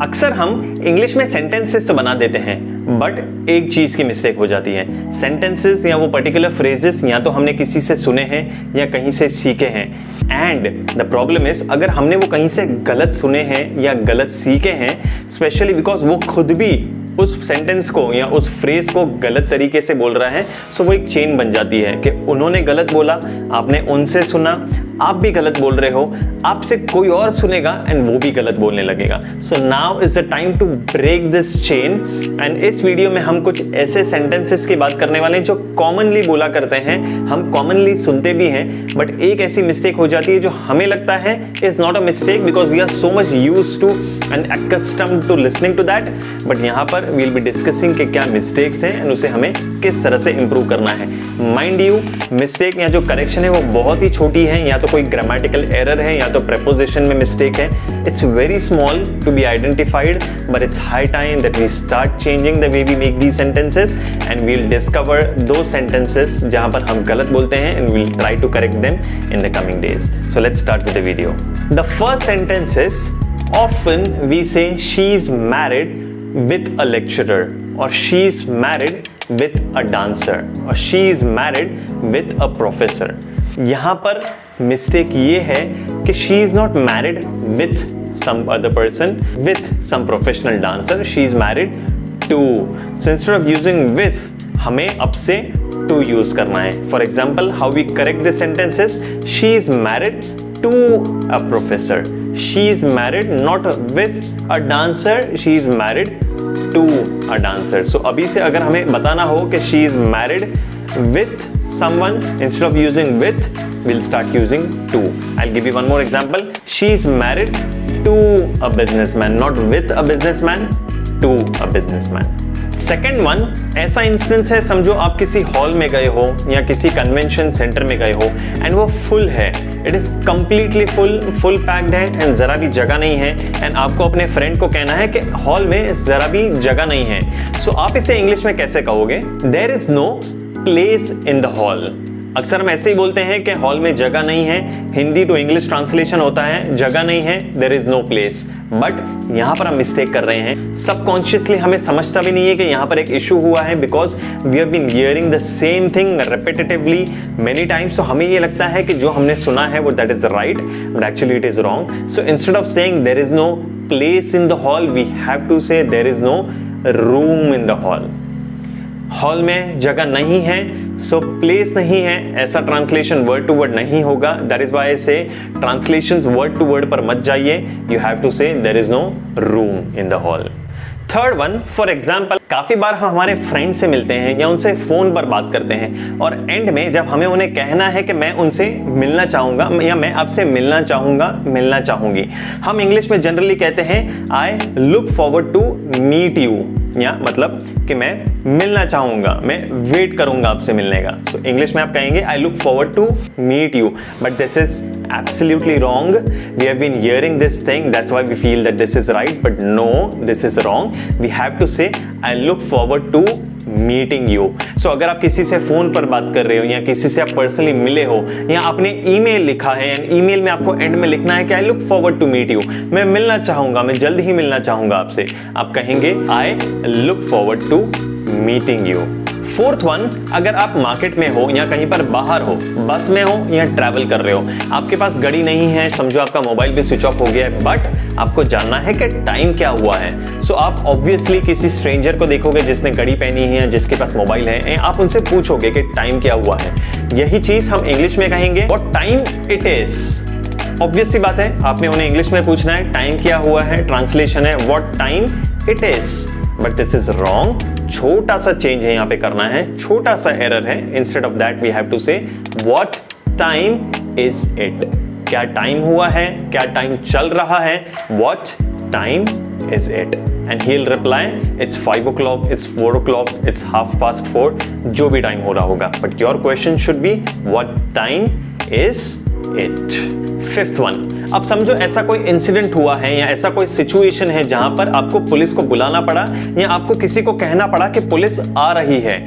अक्सर हम इंग्लिश में सेंटेंसेस तो बना देते हैं, बट एक चीज की मिस्टेक हो जाती है। सेंटेंसेस या वो पर्टिकुलर फ्रेजेस या तो हमने किसी से सुने हैं या कहीं से सीखे हैं, एंड द प्रॉब्लम इज अगर हमने वो कहीं से गलत सुने हैं या गलत सीखे हैं, स्पेशली बिकॉज वो खुद भी उस सेंटेंस को या उस फ्रेज को गलत तरीके से बोल रहा है, सो वो एक चेन बन जाती है कि उन्होंने गलत बोला, आपने उनसे सुना, आप भी गलत बोल रहे हो, आपसे कोई और सुनेगा एंड वो भी गलत बोलने लगेगा। So now is the time to break this chain, and इस वीडियो में हम कुछ ऐसे सेंटेंसेस की बात करने वाले हैं जो कॉमनली बोला करते हैं, हम कॉमनली सुनते भी हैं, बट एक ऐसी मिस्टेक हो जाती है जो हमें लगता है is not a mistake because we are so much used to and accustomed to listening to that, but यहाँ पर वी विल बी डिस्कसिंग कि क्या मिस्टेक्स हैं एंड उसे हमें किस तरह से इंप्रूव करना है। माइंड यू, मिस्टेक या जो करेक्शन है वो बहुत ही छोटी है, या तो कोई ग्रामेटिकल एरर है या तो प्रेपोजिशन में मिस्टेक है। It's very small to be identified, but it's high time that we start changing the way we make these sentences and we will discover दो सेंटेंसेस जहां पर हम गलत बोलते हैं and we will try to correct them in the coming days. So let's start with the video. The first sentence is often we say she is married with a lecturer, or she is married with a dancer, or she is married with a professor. यहाँ पर mistake ये है कि she is not married with some other person, with some professional dancer, she is married to. So instead of using with, हमें अब से to use करना है. For example, how we correct this sentence is she is married to a professor. She is married not with a dancer, she is married to a dancer. So अभी से अगर हमें बताना हो कि she is married with someone, instead of using with, we'll start using to. I'll give you one more example. She is married to a businessman, not with a businessman, to a businessman. Second one, ऐसा instance है, समझो आप किसी hall में गए हो या किसी कन्वेंशन सेंटर में गए हो एंड वो फुल है, it is completely full packed है एंड जरा भी जगह नहीं है, एंड आपको अपने फ्रेंड को कहना है कि हॉल में जरा भी जगह नहीं है। सो आप इसे इंग्लिश में कैसे कहोगे? There is no place in the hall. अक्सर हम ऐसे ही बोलते हैं कि हॉल में जगह नहीं है, हिंदी टू इंग्लिश ट्रांसलेशन होता है जगह नहीं है, there is no place, but यहां पर हम मिस्टेक कर रहे हैं। सबकॉन्शियसली हमें समझता भी नहीं है कि यहां पर एक इशू हुआ है, because we have been hearing the same thing repetitively many times. तो हमें ये लगता है कि जो हमने सुना है वो that is right, but actually it is wrong. So instead of saying there is no place in the hall, we have to say there is no room in the hall. Hall में जगह नहीं है, so place नहीं है, ऐसा translation word to word नहीं होगा। That is why I से ट्रांसलेशंस वर्ड टू वर्ड पर मत जाइए, you have to say there is no room in the hall. Third one, for example, काफी बार हम हमारे फ्रेंड से मिलते हैं या उनसे फोन पर बात करते हैं, और एंड में जब हमें उन्हें कहना है कि मैं उनसे मिलना चाहूंगा या मैं आपसे मिलना चाहूंगा, मिलना चाहूंगी, हम इंग्लिश में जनरली कहते हैं I look forward to meet you, या मतलब कि मैं मिलना चाहूंगा, मैं वेट करूंगा आपसे मिलने का। सो इंग्लिश में आप कहेंगे I look forward to meet you, but this is absolutely wrong. We have been hearing this thing, that's why we feel that this is right, but no, this is wrong. We have to say I look forward to meeting you. So अगर आप किसी से phone पर बात कर रहे हो या किसी से आप पर्सनली मिले हो या आपने ईमेल लिखा है एंड ईमेल में आपको एंड में लिखना है कि I look forward to meet you, मैं मिलना चाहूंगा, मैं जल्द ही मिलना चाहूंगा आपसे, आप कहेंगे I look forward to meeting you. Fourth one, अगर आप मार्केट में हो या कहीं पर बाहर हो, बस में हो या ट्रैवल कर रहे हो, आपके पास घड़ी नहीं है, समझो आपका मोबाइल भी स्विच ऑफ हो गया है, बट आपको जानना है कि टाइम क्या हुआ है। सो आप ऑब्वियसली किसी स्ट्रेंजर को देखोगे जिसने घड़ी पहनी है या जिसके पास मोबाइल है, आप उनसे पूछोगे कि टाइम क्या हुआ है। यही चीज हम इंग्लिश में कहेंगे what time it is. Obvious सी बात है, आपने उन्हें इंग्लिश में पूछना है टाइम क्या हुआ है, ट्रांसलेशन है what time it is, but this is wrong. छोटा सा चेंज है यहाँ पे करना है, छोटा सा एरर है। Instead of that we have to say what time is it, क्या टाइम हुआ है, क्या टाइम चल रहा है, what time is it, and he will reply it's 5 o'clock, it's 4 o'clock, it's 4:30, जो भी टाइम हो रहा होगा, but your question should be what time is it. Fifth one, अब समझो ऐसा कोई इंसिडेंट हुआ है या ऐसा कोई सिचुएशन है जहां पर आपको पुलिस को बुलाना पड़ा या आपको किसी को कहना पड़ा कि पुलिस आ रही है,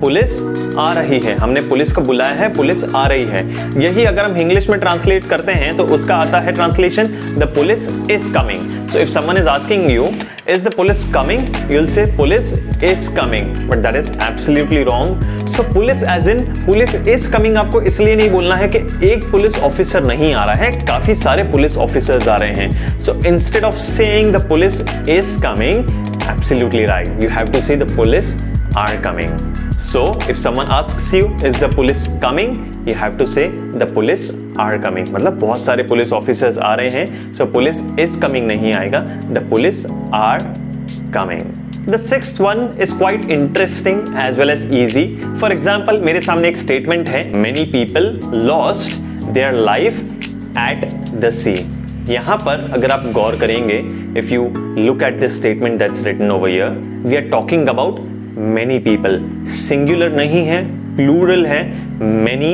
पुलिस आ रही है, हमने पुलिस को बुलाया है, पुलिस आ रही है। यही अगर हम इंग्लिश में ट्रांसलेट करते हैं तो उसका आता है translation the police is coming. So if someone is asking you, is the police coming? You'll say police is coming, but that is absolutely wrong. So police as in police is coming आपको इसलिए नहीं बोलना है कि एक police officer नहीं आ रहा है, काफी सारे पुलिस ऑफिसर्स आ रहे हैं. So instead of saying the police is coming, absolutely right, you have to say the police are coming. So if someone asks you, is the police coming? You have to say the police are coming. मतलब बहुत सारे police officers आ रहे हैं, so police is coming नहीं आएगा, the police are coming. The sixth one is quite interesting as well as easy. For example, मेरे सामने एक statement है, many people lost their life at the sea. यहाँ पर अगर आप गौर करेंगे, if you look at this statement that's written over here, we are talking about many people. Singular नहीं है, plural है, many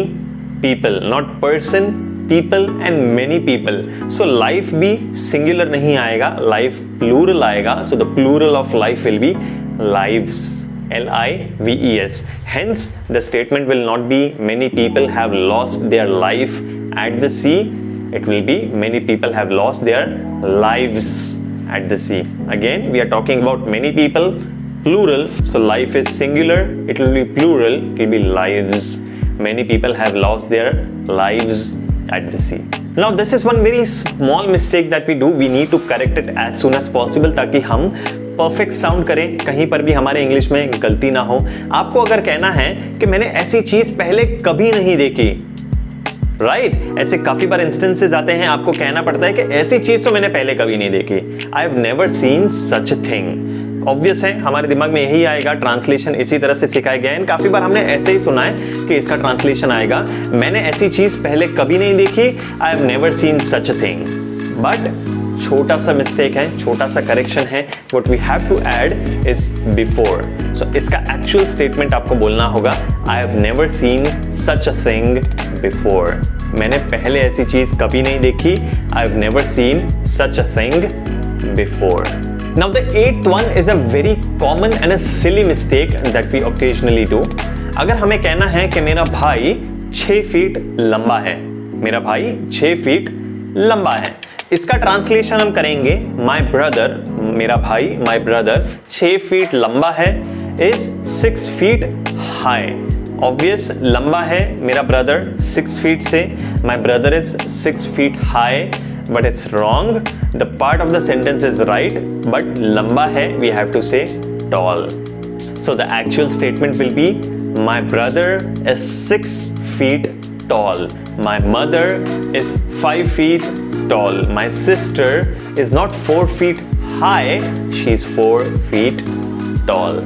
people, not person, people and many people. So life भी singular नहीं आएगा, life plural आएगा. So the plural of life will be lives, L-I-V-E-S. Hence the statement will not be many people have lost their life at the sea. It will be many people have lost their lives at the sea. Again, we are talking about many people, plural, so life is singular, it will be plural, it will be lives. Many people have lost their lives at the sea. Now this is one very small mistake that we do. We need to correct it as soon as possible ताकि हम perfect sound करें, कहीं पर भी हमारे English में गलती ना हो. आपको अगर कहना है कि मैंने ऐसी चीज पहले कभी नहीं देखी, राइट, ऐसे काफी बार इंस्टेंसेस आते हैं, आपको कहना पड़ता है कि ऐसी चीज तो मैंने पहले कभी नहीं देखी. I have never seen such a thing. Obvious है, हमारे दिमाग में यही आएगा, ट्रांसलेशन इसी तरह से सिखाया गया है. काफी बार हमने ऐसे ही सुना है कि इसका ट्रांसलेशन आएगा, मैंने ऐसी चीज पहले कभी नहीं देखी, I have never seen such a thing. But छोटा सा मिस्टेक है, छोटा सा करेक्शन है. What we have to add is before. So इसका एक्चुअल स्टेटमेंट आपको बोलना होगा, I have never seen such a thing before. मैंने पहले ऐसी चीज कभी नहीं देखी, I have never seen such a thing before. Now the eighth one is a very common and a silly mistake that we occasionally do. अगर हमें कहना है कि मेरा भाई 6 फीट लंबा है, मेरा भाई 6 फीट लंबा है, इसका ट्रांसलेशन हम करेंगे माई ब्रदर, मेरा भाई, माई ब्रदर 6 फीट लंबा है, इज 6 फीट हाई. ऑब्वियस, लंबा है मेरा ब्रदर 6 फीट से, my brother is 6 feet high, but it's wrong. The part of the sentence is right, but lamba hai, we have to say tall. So the actual statement will be, my brother is 6 feet tall. My mother is 5 feet tall. My sister is not 4 feet high, she's 4 feet tall.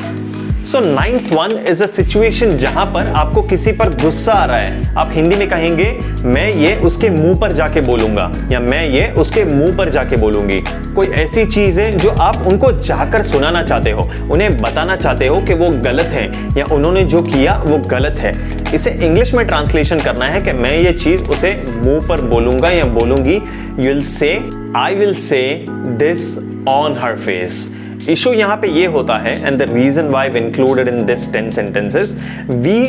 So ninth one is a situation जहां पर आपको किसी पर गुस्सा आ रहा है. आप हिंदी में कहेंगे, मैं ये उसके मुंह पर जाके बोलूंगा, या मैं ये उसके मुंह पर जाके बोलूंगी. कोई ऐसी चीज है जो आप उनको जाकर सुनाना चाहते हो, उन्हें बताना चाहते हो कि वो गलत है या उन्होंने जो किया वो गलत है. इसे इंग्लिश में ट्रांसलेशन करना है कि मैं ये चीज उसे मुंह पर बोलूंगा या बोलूंगी. You will say, I will say this on her face. Issue यहाँ पे ये होता है, and the reason why we included in this 10 sentences, we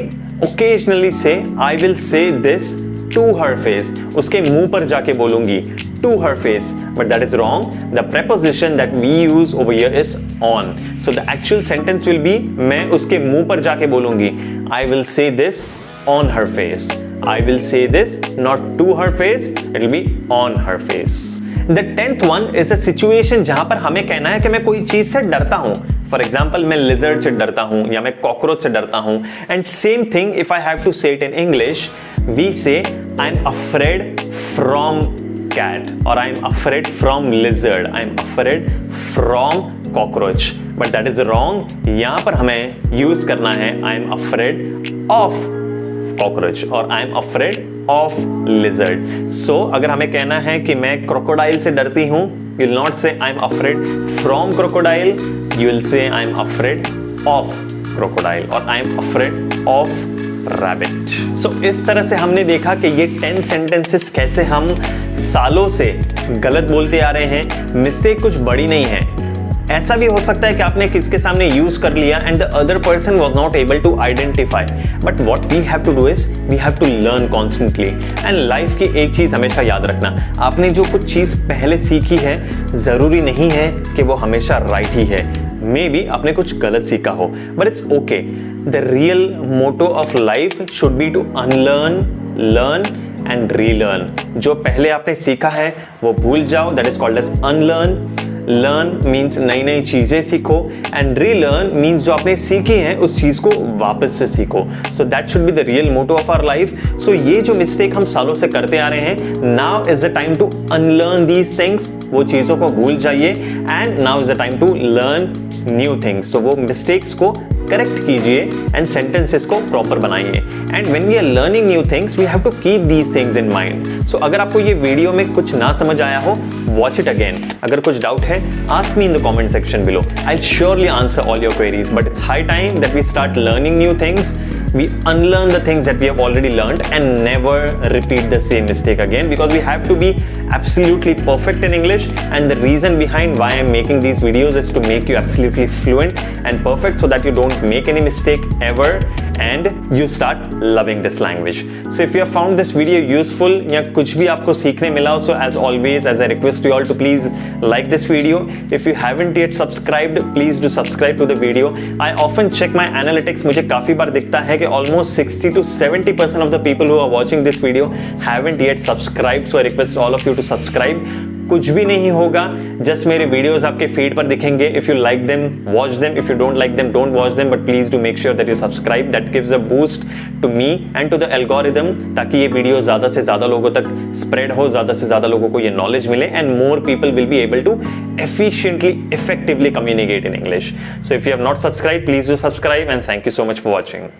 occasionally say I will say this to her face, उसके मुंह पर जाके बोलूंगी, to her face, but that is wrong. The preposition that we use over here is on. So the actual sentence will be, मैं उसके मुंह पर जाके बोलूंगी, I will say this on her face. I will say this not to her face, it will be on her face. The 10th one is a situation जहां पर हमें कहना है कि मैं कोई चीज से डरता हूं. फॉर एग्जाम्पल, मैं लिजर्ड से डरता हूं या मैं कॉकरोच से डरता हूं. And same thing if I have to say it in English, we say I am afraid from cat, और I am afraid from lizard, I am afraid from cockroach. But that is wrong. यहां पर हमें use करना है I am afraid of cockroach और I am afraid of lizard. So अगर हमें कहना है कि मैं क्रोकोडाइल से डरती हूं, you will not say I am afraid from crocodile, you will say I am afraid of crocodile और I am afraid of rabbit. So इस तरह से हमने देखा कि ये 10 सेंटेंसेस कैसे हम सालों से गलत बोलते आ रहे हैं. मिस्टेक कुछ बड़ी नहीं है, ऐसा भी हो सकता है कि आपने किसके सामने यूज कर लिया and the other person was not able to identify, but what we have to do is we have to learn constantly. And life की एक चीज हमेशा याद रखना, आपने जो कुछ चीज पहले सीखी है जरूरी नहीं है कि वो हमेशा राइट ही है। मे बी आपने कुछ गलत सीखा हो, but it's okay. The real motto of life should be to unlearn, learn and relearn. जो पहले आपने सीखा है वो भूल जाओ, that is called as unlearn. Learn means नई नई चीजें सीखो एंड रीलर्न मीन्स जो आपने सीखी है उस चीज को वापस से सीखो। So that should be the real motto of our life. So ये जो मिस्टेक हम सालों से करते आ रहे हैं, now is the time to unlearn these things. वो चीजों को भूल जाइए and now is the time to learn new things. तो वो मिस्टेक्स को करेक्ट कीजिए एंड सेंटेंसेस को प्रॉपर बनाइए। And when we are learning new things we have to keep these things in mind. So अगर आपको ये वीडियो में कुछ ना समझ आया हो, वॉच इट अगेन। अगर कुछ डाउट है, ask me in the comment section below. I will surely answer all your queries, but it's high time that we start learning new things. We unlearn the things that we have already learned and never repeat the same mistake again, because we have to be absolutely perfect in English. And the reason behind why I'm making these videos is to make you absolutely fluent and perfect so that you don't make any mistake ever and you start loving this language. So if you have found this video useful या कुछ भी आपको सीखने मिला हो, so as always, as I request you all to please like this video. If you haven't yet subscribed, please do subscribe to the video. I often check my analytics. मुझे काफी बार दिखता है कि almost 60 to 70% of the people who are watching this video haven't yet subscribed. So I request all of you to subscribe. कुछ भी नहीं होगा, just मेरे वीडियोस आपके फीड पर दिखेंगे. If you like them watch them, if you don't like them don't watch them, but please do make sure that you subscribe. That gives a boost to me and to the algorithm, ताकि ये video ज्यादा से ज्यादा लोगों तक spread हो, ज्यादा से ज्यादा लोगों को ये नॉलेज मिले and more people will be able to efficiently, effectively communicate in English. So if you have not subscribed, please do subscribe and thank you so much for watching.